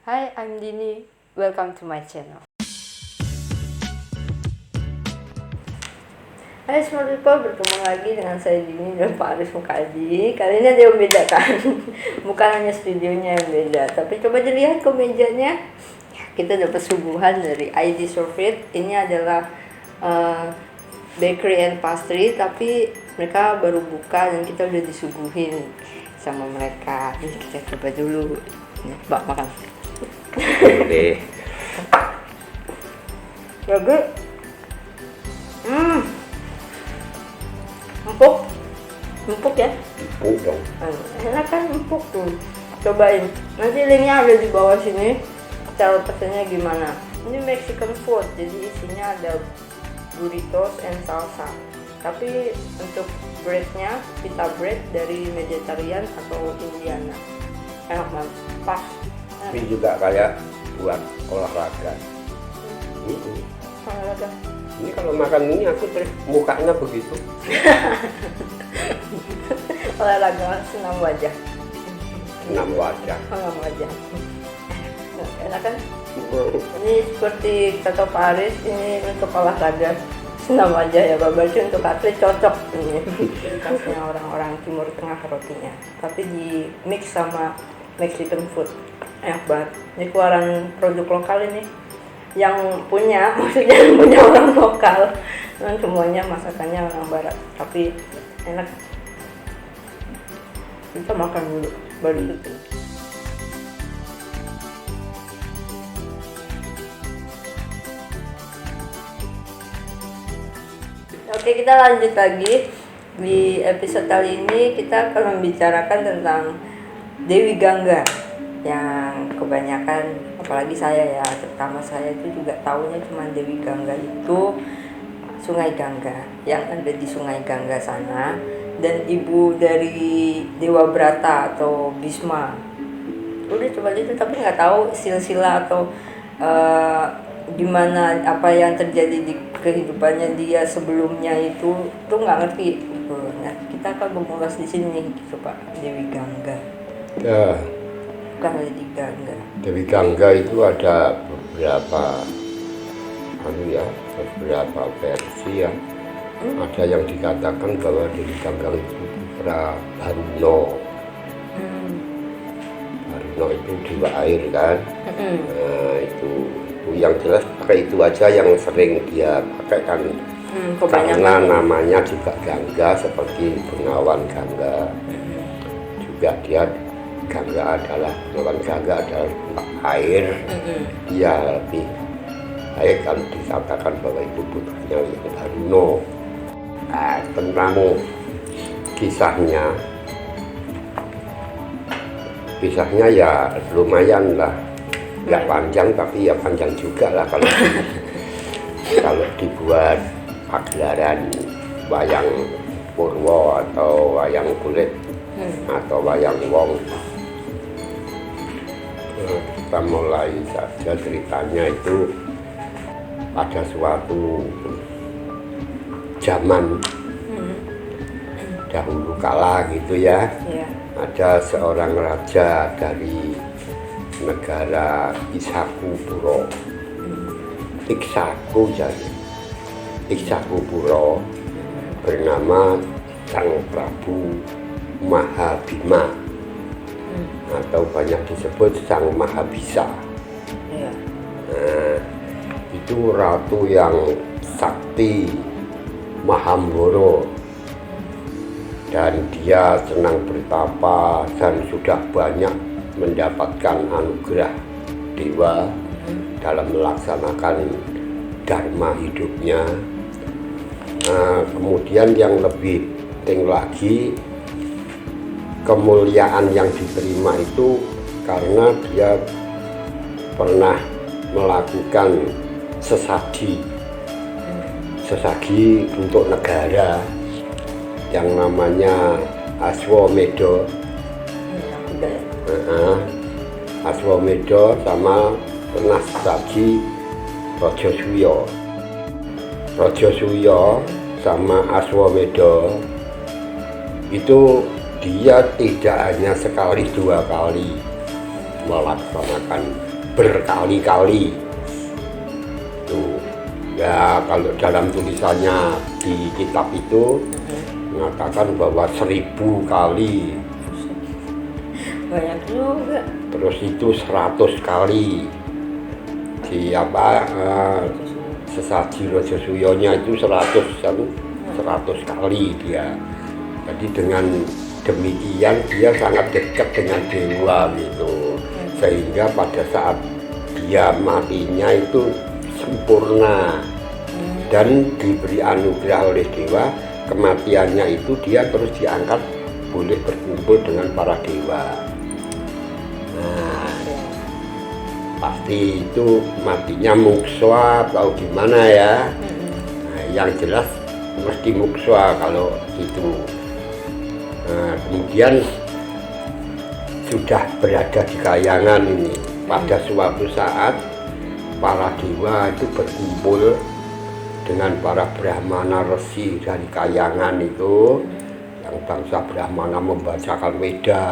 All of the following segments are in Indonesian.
Hi, I'm Dini. Welcome to my channel. Hai smart people, bertemu lagi dengan saya Dini dan Pak Aris Mukadi. Kali ini ada yang membedakan. Bukan hanya studionya yang beda, tapi coba dilihat ke mejanya. Kita dapat suguhan dari ID Surfeit. Ini adalah bakery and pastry, tapi mereka baru buka dan kita udah disuguhin sama mereka. Ini kita coba dulu. Mbak makan. Boleh. Jadi, empuk ya? Empuk dong. Enak kan empuk tuh. Cobain. Nanti linknya ada di bawah sini. Cara pesannya gimana? Ini Mexican food, jadi isinya ada burritos and salsa. Tapi untuk breadnya pita bread dari vegetarian atau Indiana. Enak banget. Pas. Ini juga kayak buat olahraga. Olahraga. Ini kalau makan ini aku terus mukanya begitu. Olahraga senam wajah. Senam wajah. Senam wajah. Enak kan? Ini seperti kata Pak Aris, ini untuk olahraga senam wajah ya, Babaci untuk atlet cocok ini. Khasnya orang-orang Timur Tengah rotinya, tapi di mix sama Mexican food. Enak banget. Ini keluaran produk lokal ini. Yang punya, maksudnya yang punya orang lokal. Dan semuanya masakannya orang barat, tapi enak. Kita makan dulu, baru itu. Oke, kita lanjut lagi. Di episode kali ini kita akan membicarakan tentang Dewi Gangga, yang kebanyakan, apalagi saya ya, terutama saya itu juga tahunya cuma Dewi Gangga itu Sungai Gangga, yang ada di Sungai Gangga sana, dan ibu dari Dewa Brata atau Bisma. Udah coba itu, tapi nggak tahu silsilah atau gimana, apa yang terjadi di kehidupannya dia sebelumnya itu tuh nggak ngerti. Nah, kita akan mengulas di sini gitu Pak. Dewi Gangga. Ya, Bukan Dewi Gangga. Dewi Gangga itu ada beberapa beberapa versi ya. Ada yang dikatakan bahwa Dewi Gangga itu putra Haruno. Haruno itu dewa air kan. Nah, itu yang jelas pakai itu aja yang sering dia pakai kan. Karena namanya juga Gangga, seperti Bengawan Gangga. Juga dia Gangga adalah air. Dia lebih baik kalau dikatakan bahwa itu putranya Haruno. Nah, tentang kisahnya ya lumayan lah, nggak panjang tapi ya panjang juga lah kalau kalau dibuat pagelaran wayang Purwo atau wayang kulit atau wayang wong. Kita mulai saja ceritanya itu pada suatu zaman dahulu kala gitu ya. Ada seorang raja dari negara Iksakupuro bernama Sang Prabu Mahabima, atau banyak disebut Sang Mahabisa. Nah, itu ratu yang sakti, Mahamworo, dan dia senang bertapa dan sudah banyak mendapatkan anugerah dewa dalam melaksanakan dharma hidupnya. Nah, kemudian yang lebih penting lagi, kemuliaan yang diterima itu karena dia pernah melakukan sesagi untuk negara yang namanya Aswamedo. Aswamedo sama pernah sesagi Raja Suyo sama Aswamedo itu dia tidak hanya sekali dua kali, melaksanakan berkali-kali. Tuh. Ya kalau dalam tulisannya di kitab itu mengatakan bahwa 1000 kali, banyak juga. terus itu 100 kali di apa sesaji Raja Suyonya itu 100 kali dia. Jadi dengan demikian dia sangat dekat dengan dewa gitu, sehingga pada saat dia matinya itu sempurna dan diberi anugerah oleh dewa. Kematiannya itu dia terus diangkat, boleh berkumpul dengan para dewa. Nah, pasti itu matinya mukswa atau gimana ya. Nah, yang jelas mesti mukswa kalau itu. Nah, kemudian sudah berada di Kahyangan ini. Pada suatu saat para dewa itu berkumpul dengan para Brahmana resi dari Kahyangan itu, yang bangsa Brahmana membacakan Weda,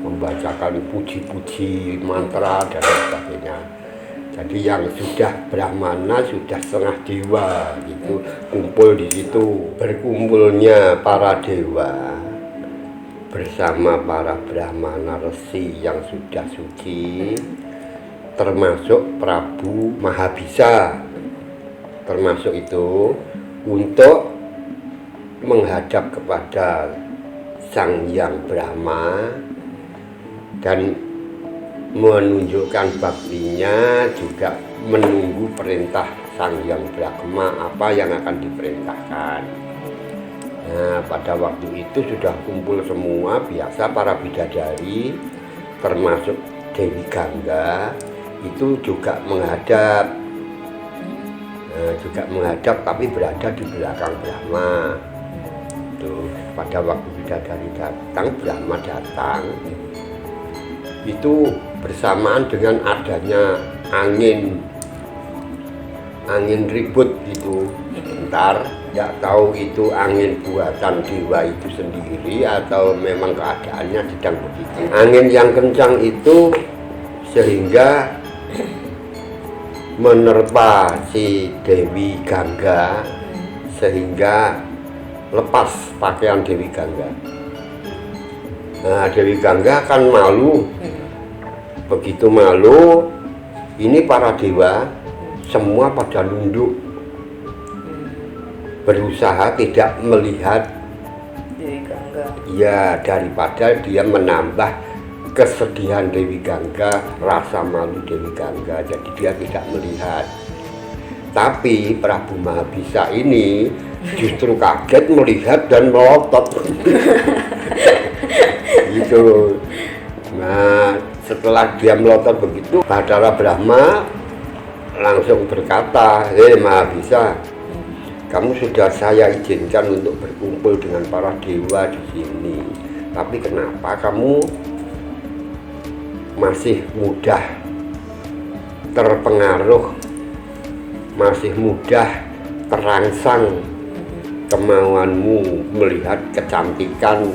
membacakan puji-puji mantra dan sebagainya. Jadi yang sudah Brahmana, sudah setengah dewa gitu, kumpul di situ. Berkumpulnya para dewa bersama para Brahmana resi yang sudah suci, termasuk Prabu Mahabisa, termasuk itu untuk menghadap kepada Sang Hyang Brahma dan menunjukkan baktinya, juga menunggu perintah Sang Hyang Brahma apa yang akan diperintahkan. Nah, pada waktu itu sudah kumpul semua, biasa para bidadari termasuk Dewi Gangga itu juga menghadap. Tapi berada di belakang Brahma. Tuh, pada waktu bidadari datang, Brahma datang. Itu bersamaan dengan adanya angin ribut gitu. Bentar, nggak tahu itu angin buatan dewa itu sendiri atau memang keadaannya sedang begitu. Angin yang kencang itu sehingga menerpa si Dewi Gangga, sehingga lepas pakaian Dewi Gangga. Nah, Dewi Gangga kan malu. Begitu malu, ini para dewa semua pada nunduk, berusaha tidak melihat Dewi Gangga. Ya, daripada dia menambah kesedihan Dewi Gangga, rasa malu Dewi Gangga, jadi dia tidak melihat. Tapi Prabu Mahabisa ini justru kaget melihat dan melotot. Gitu. Nah, setelah dia melotot begitu, Bathara Brahma langsung berkata, "Hei Mahabisa, kamu sudah saya izinkan untuk berkumpul dengan para dewa di sini. Tapi kenapa kamu masih mudah terpengaruh, masih mudah terangsang kemauanmu melihat kecantikan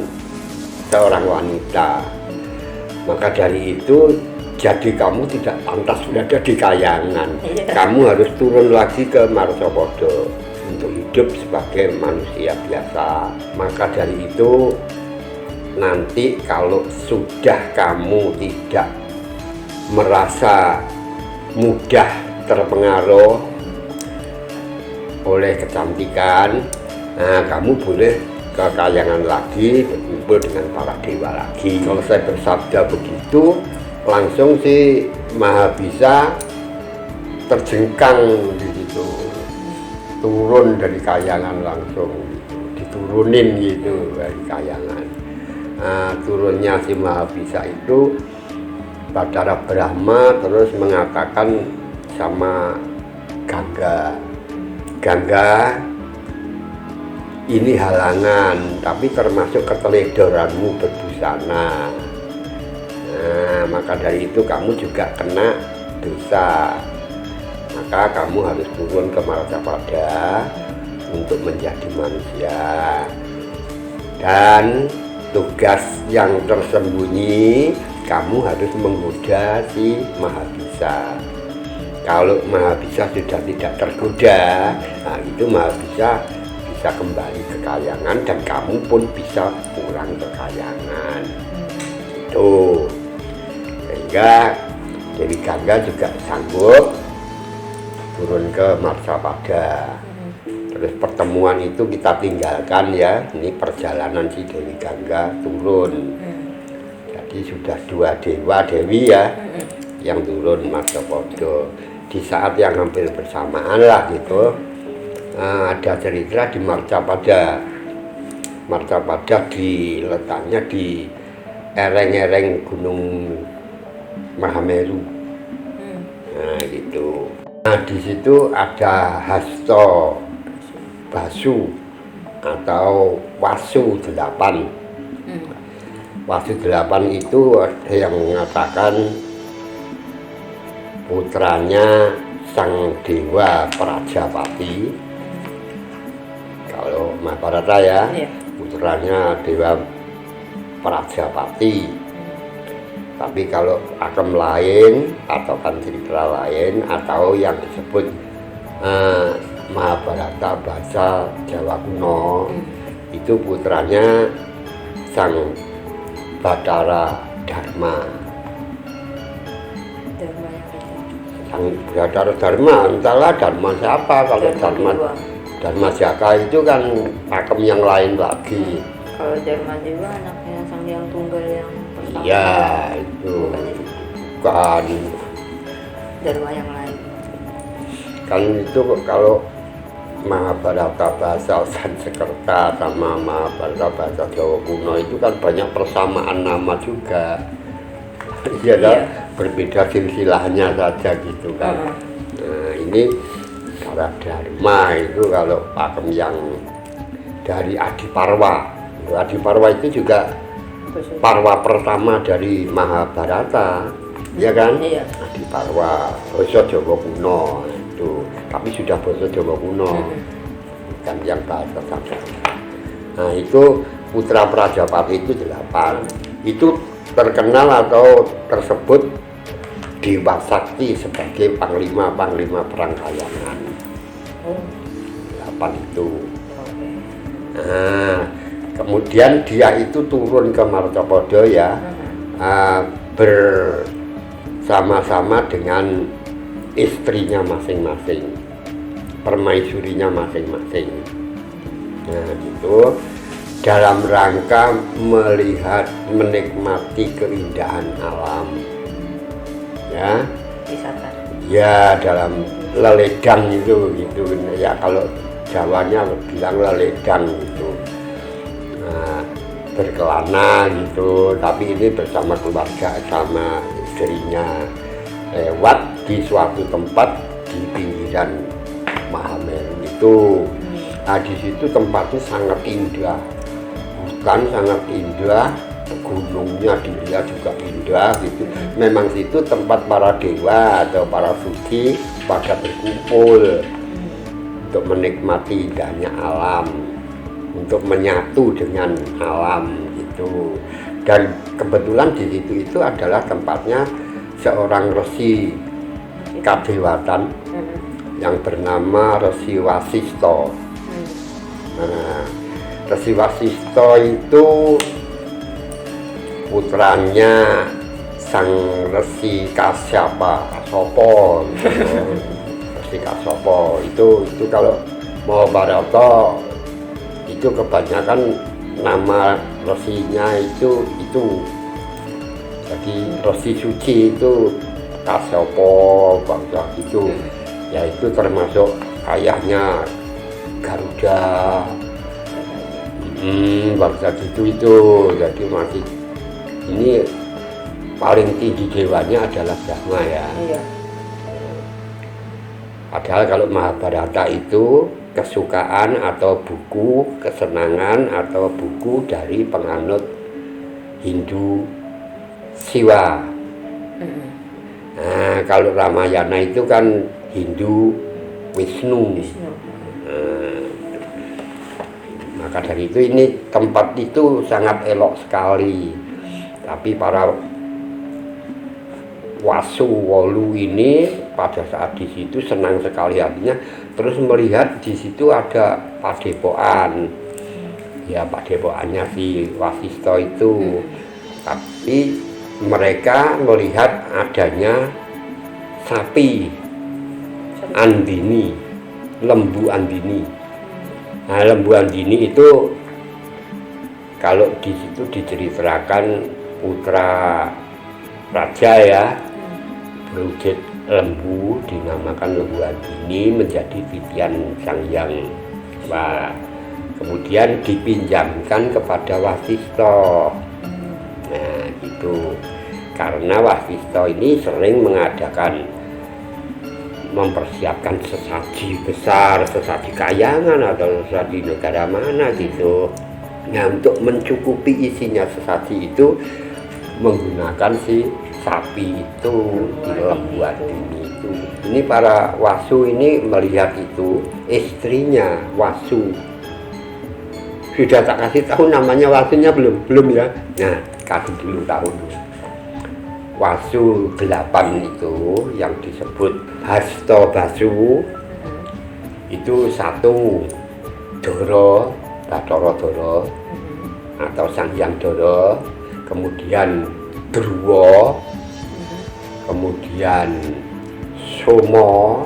seorang wanita? Maka dari itu, jadi kamu tidak pantas berada di Kahyangan. Kamu harus turun lagi ke Marsapada untuk hidup sebagai manusia biasa. Maka dari itu, nanti kalau sudah kamu tidak merasa mudah terpengaruh oleh kecantikan, nah kamu boleh ke Kahyangan lagi, berkumpul dengan para dewa lagi. Kalau saya bersabda begitu, langsung si Mahabisa terjengkang di situ, turun dari Kahyangan langsung gitu, diturunin gitu dari Kahyangan. Nah, turunnya si Mahabisa itu, Bathara Brahma terus mengatakan sama Gangga, Gangga, ini halangan, tapi termasuk keteledoranmu berbusana. Nah, maka dari itu kamu juga kena dosa. Maka kamu harus turun ke Marsapada untuk menjadi manusia. Dan tugas yang tersembunyi kamu harus menggoda si Mahabisa. Kalau Mahabisa sudah tidak tergoda, nah itu Mahabisa bisa kembali ke kayangan dan kamu pun bisa pulang ke kayangan. Itu sehingga Dewi Gangga juga sanggup turun ke Marsapada. Terus pertemuan itu kita tinggalkan ya, ini perjalanan si Dewi Gangga turun. Jadi sudah 2 dewa dewi ya yang turun Marsapada. Di saat yang hampir bersamaan lah gitu, ada cerita di Marsapada. Marsapada letaknya di ereng-ereng Gunung Mahameru. Nah gitu. Nah di situ ada Hasto Basu atau Wasu 8. Wasu 8 itu ada yang mengatakan putranya sang dewa Prajapati. Kalau Mahabharata ya, putranya dewa Prajapati. Tapi kalau akem lain atau kan cerita lain atau yang disebut Mahabharata bahasa Jawa kuno, itu putranya sang Batara Dharma. Sang Batara Dharma, entahlah Dharma siapa. Kalau Dharma Jaka itu kan pakem yang lain lagi. Kalau Dharma Dewa anaknya Sang Hyang Tunggal yang pertama. Iya itu kan Dharma yang lain. Kan itu kalau Mahabharata bahasa Sanskerta sama Mahabharata bahasa Jawa kuno itu kan banyak persamaan nama juga. Iya. Berbeda silsilahnya saja gitu kan. Nah ini cara Dharma itu kalau pakem yang dari Adiparwa. Adiparwa itu juga Parwa pertama dari Mahabharata, ya kan? Iya. Adiparwa, basa Jawa kuno itu, tapi sudah basa Jawa kuno, bukan yang bahasa Sanskerta. Nah itu putra Prajapati itu 8. Itu terkenal atau tersebut Dewa Sakti sebagai panglima perang kayangan. 8 itu. Nah, kemudian dia itu turun ke Marsapada ya, bersama-sama dengan istrinya masing-masing, permaisurinya masing-masing. Nah itu dalam rangka melihat, menikmati keindahan alam. Ya, Wisata. Ya dalam leledang itu gitu ya, kalau Jawanya bilang leledang gitu. Nah, berkelana gitu, tapi ini bersama keluarga sama istrinya lewat di suatu tempat di pinggiran Mahameru itu. Nah di situ tempatnya sangat indah, hutan sangat indah, gunungnya dilihat juga indah gitu. Memang situ tempat para dewa atau para suci pada berkumpul untuk menikmati indahnya alam, untuk menyatu dengan alam gitu. Dan kebetulan di situ itu adalah tempatnya seorang resi kadewatan yang bernama Resi Wasisto. Nah, Resi Wasisto itu putranya sang Resi Kasyapa, Kasopo gitu. Resi Kasopo itu kalau Mahabharata itu kebanyakan nama resinya itu jadi resi suci itu Kasopo bangsa itu, yaitu termasuk ayahnya Garuda, bangsa itu jadi masih ini paling tinggi dewanya adalah Brahma ya. Iya. Padahal kalau Mahabharata itu kesukaan atau buku kesenangan atau buku dari penganut Hindu Siwa. Nah kalau Ramayana itu kan Hindu Wisnu. Maka dari itu ini tempat itu sangat elok sekali. Tapi para Wasu Wolu ini pada saat di situ senang sekali hatinya, terus melihat di situ ada padepokan, ya padepokannya si Wasisto itu, tapi mereka melihat adanya sapi Andini, lembu Andini. Nah, lembu Andini itu kalau di situ diceritakan putra raja ya, berwujud lembu, dinamakan lembu Andini, menjadi titian Sang Hyang. Wah, kemudian dipinjamkan kepada Wasisto. Nah, gitu. Karena Wasisto ini sering mengadakan, mempersiapkan sesaji besar, sesaji kayangan atau sesaji negara mana gitu. Nah, untuk mencukupi isinya sesaji itu menggunakan si sapi itu, lembu Andini itu. Ini para Wasu ini melihat itu, istrinya Wasu. Sudah tak kasih tahu namanya Wasunya belum ya. Nah, kasih dulu tahu dulu. Wasu 8 itu yang disebut Hasto Basu itu satu Doro, Bathara Dara atau Sang Hyang Dara, kemudian Druwa, kemudian Somo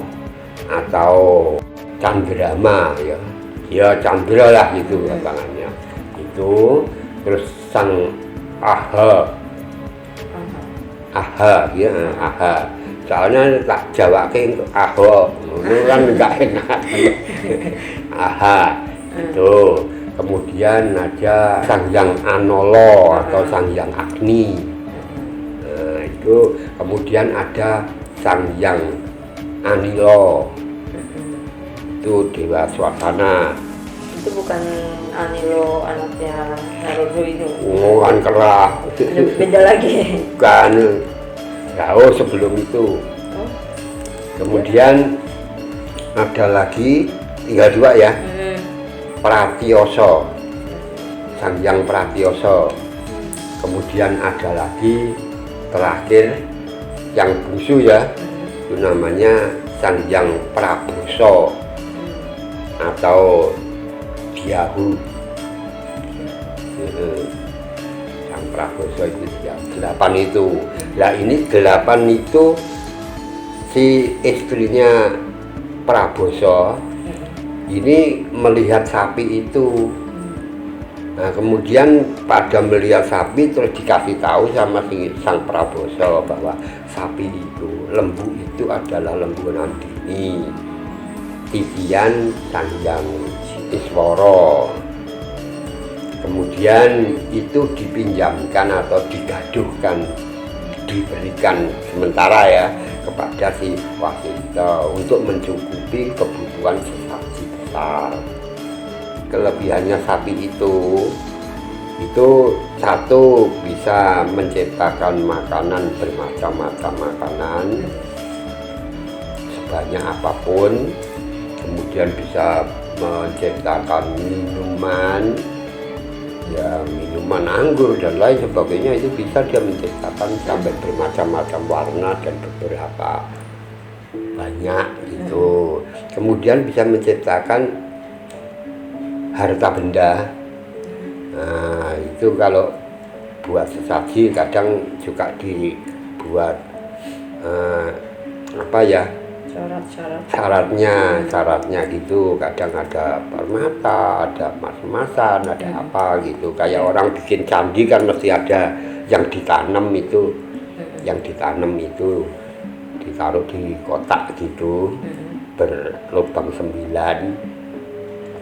atau Candrama ya. Ya Candra lah gitu gampangannya. Itu terus Sang Aha ya, Aha. Soalnya tak jawake untuk Aha, itu kan enggak enak. Aha itu. Kemudian ada Sang Hyang Anolo atau Sang Hyang Agni. Nah, itu kemudian ada Sang Hyang Anilo. Itu Dewa Swasana. Itu bukan Anilo anaknya Naruto itu. Oh, kan kerah. Beda lagi. Bukan. Jauh sebelum itu. Kemudian ada lagi tinggal 2 ya. Pratioso, Sang Hyang Pratioso. Kemudian ada lagi terakhir yang bungsu ya, itu namanya Sang Hyang Praboso atau Diahu. Sang Praboso itu 8 itu. Nah ini 8 itu si istrinya Praboso ini melihat sapi itu. Nah, kemudian pada melihat sapi terus dikasih tahu sama si Sang Praboso bahwa sapi itu, lembu itu adalah lembu Andini, titian Sang Hyang Iswara. Kemudian itu dipinjamkan atau digaduhkan, diberikan sementara ya kepada si Wasisto untuk mencukupi kebutuhan sesaji besar. Kelebihannya sapi itu satu bisa menciptakan makanan, bermacam-macam makanan sebanyak apapun, kemudian bisa menciptakan minuman ya, minuman anggur dan lain sebagainya, itu bisa dia menciptakan sampai bermacam-macam warna dan beberapa banyak itu. Kemudian bisa menciptakan harta benda. Nah, itu kalau buat sesaji kadang juga dibuat apa ya, syaratnya gitu. Kadang ada permata, ada emas-emasan, ada apa gitu. Kayak orang bikin candi kan mesti ada yang ditanam itu, ditaruh di kotak gitu, berlubang 9.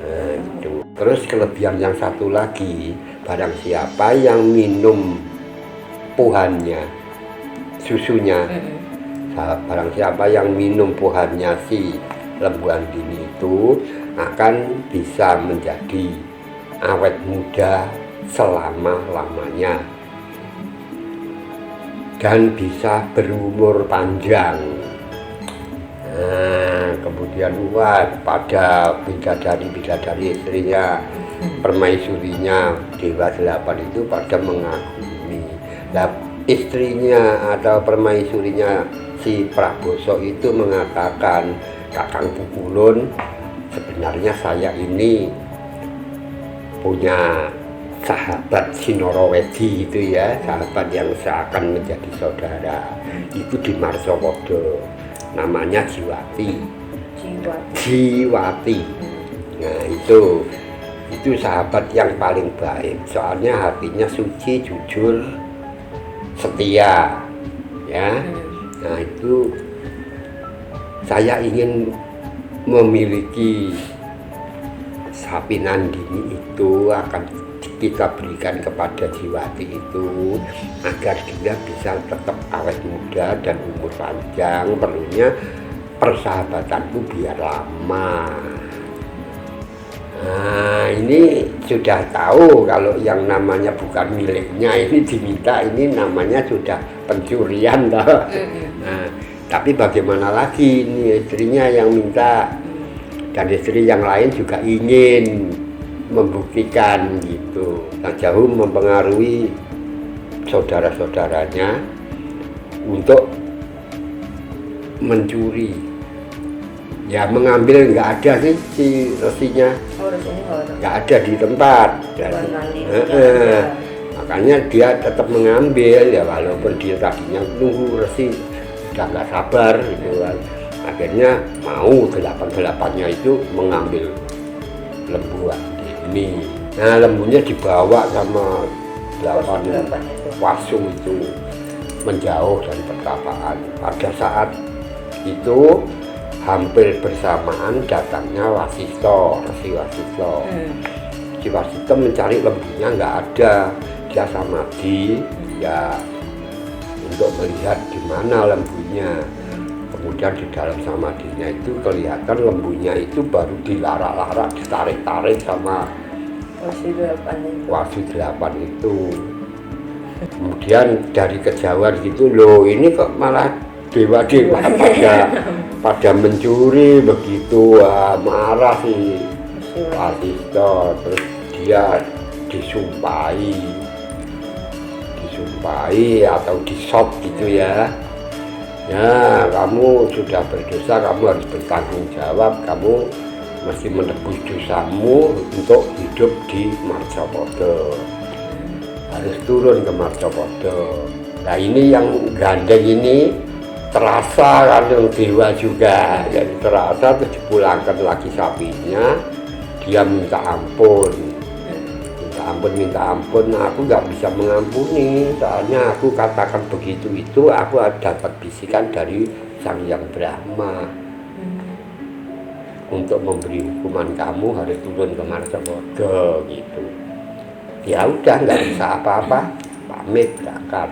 Gitu. Terus kelebihan yang satu lagi, barang siapa yang minum puhannya, susunya, barang siapa yang minum puhannya si lembu Andini itu akan bisa menjadi awet muda selama-lamanya dan bisa berumur panjang. Nah, kemudian pada bidadari istrinya, permaisurinya Dewa 8 itu pada mengagumi. Nah, istrinya atau permaisurinya si Praboso itu mengatakan, Kakang Pukulun, sebenarnya saya ini punya sahabat Sinorowedi itu ya, sahabat yang seakan menjadi saudara, itu di Marsowodo, namanya Jiwati. Nah itu sahabat yang paling baik, soalnya hatinya suci, jujur, setia ya. Nah itu saya ingin memiliki sapi Nandini itu, akan kita berikan kepada Jiwati itu agar dia bisa tetap awet muda dan umur panjang. Perlunya persahabatanku biar lama. Nah ini sudah tahu kalau yang namanya bukan miliknya ini diminta, ini namanya sudah pencurian toh. Nah, tapi bagaimana lagi, ini istrinya yang minta dan istri yang lain juga ingin membuktikan gitu. Yang jauh mempengaruhi saudara-saudaranya untuk mencuri. Ya mengambil nggak ada sih si resinya, nggak ada di tempat. Makanya dia tetap mengambil ya, walaupun dia tadinya nunggu resi udah nggak sabar gitu kan. Akhirnya mau 8-8-nya itu mengambil lembu ini. Nah lembunya dibawa sama 8 wasu itu menjauh dari pertapaan. Pada saat itu hampir bersamaan datangnya Wasisto, Resi Wasisto. Si Wasisto mencari lembunya nggak ada, dia samadhi ya untuk melihat di mana lembunya. Kemudian di dalam samadhinya itu kelihatan lembunya itu baru dilarak-larak, ditarik-tarik sama Wasi 8 itu. Kemudian dari kejauhan gitu, loh ini kok malah dewa-dewa pada mencuri begitu. Marah si Wasisto, terus dia disumpahi atau disop gitu ya. Ya kamu sudah berdosa, kamu harus bertanggung jawab, kamu mesti menebus dosamu untuk hidup di Marcopodo, harus turun ke Marcopodo. Nah ini yang gandeng ini terasa kan, yang dewa juga, jadi terasa, terus dipulangkan lagi sapinya. Dia minta ampun, minta ampun. Nah, aku nggak bisa mengampuni, soalnya aku katakan begitu itu aku dapat bisikan dari Sang Hyang Brahma untuk memberi hukuman, kamu harus turun ke Marcopodo gitu. Ya udah nggak bisa apa-apa, pamit berangkat.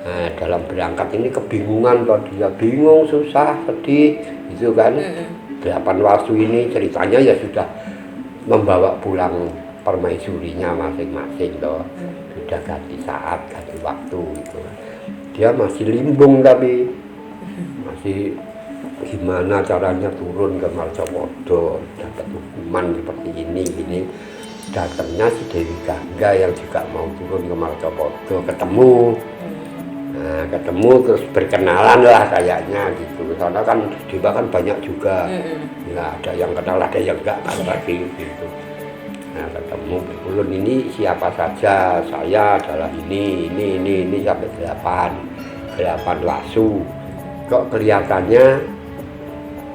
Nah dalam berangkat ini kebingungan, kalau dia bingung, susah, sedih gitu kan. 8 wasu ini ceritanya ya sudah membawa pulang permaisurinya masing-masing loh. Sudah ganti saat, ganti waktu gitu. Dia masih limbung, tapi masih gimana caranya turun ke Marcopodo, dapat hukuman seperti ini. Datangnya si Dewi Gangga yang juga mau turun ke Marcopodo, ketemu. Nah, ketemu terus berkenalan lah kayaknya gitu. Karena kan dewa kan banyak juga. Ya ada yang kenal, ada yang enggak kan tadi gitu. Nah, ketemu Pukulun, ini siapa saja, saya adalah ini sampai 8 wasu. Kok kelihatannya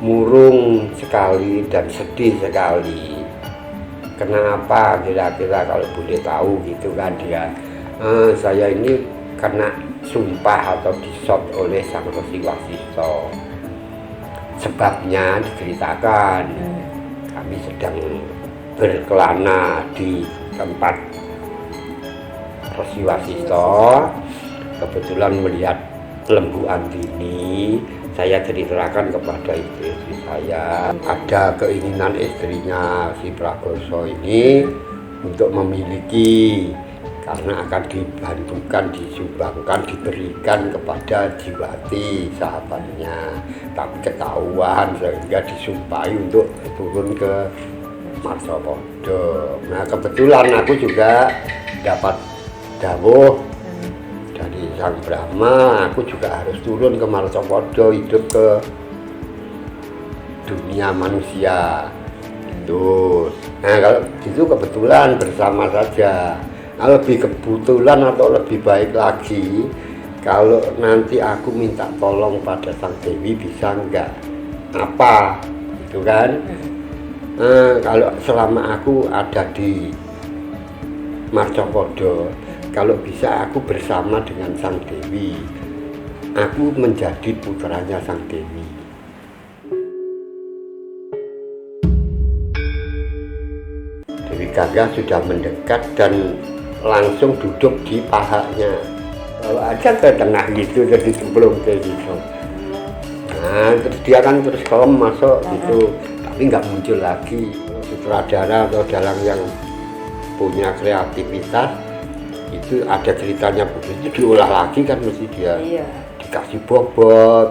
murung sekali dan sedih sekali. Kenapa kira-kira, kalau boleh tahu gitu kan dia? Saya ini kena sumpah atau disot oleh Sang Resi Wasisto. Sebabnya diceritakan, kami sedang berkelana di tempat Resi Wasisto, kebetulan melihat lembu Andini. Saya ceritakan kepada istri saya, ada keinginan istrinya si Praboso ini untuk memiliki, karena akan dibantukan, disumbangkan, diberikan kepada Jiwati sahabatnya, tapi ketahuan sehingga disumpahi untuk turun ke Marcopodo. Nah kebetulan aku juga dapat dawuh dari Sang Brahma, aku juga harus turun ke Marcapada, hidup ke dunia manusia. Tuh. Nah, kalau gitu kebetulan bersama saja. Nah, lebih kebetulan atau lebih baik lagi kalau nanti aku minta tolong pada Sang Dewi, bisa enggak? Apa? Gitu kan? Kalau selama aku ada di Marcapada, kalau bisa aku bersama dengan Sang Dewi, aku menjadi putranya Sang Dewi. Dewi Gangga sudah mendekat dan langsung duduk di pahanya. Kalau aja ke tengah gitu, jadi cemplung kayak gitu. Nah, terus dia kan terus kelem masuk gitu, tapi nggak muncul lagi. Sutradara atau dalang yang punya kreativitas itu ada ceritanya begitu, diolah lagi kan, mesti dia dikasih bobot,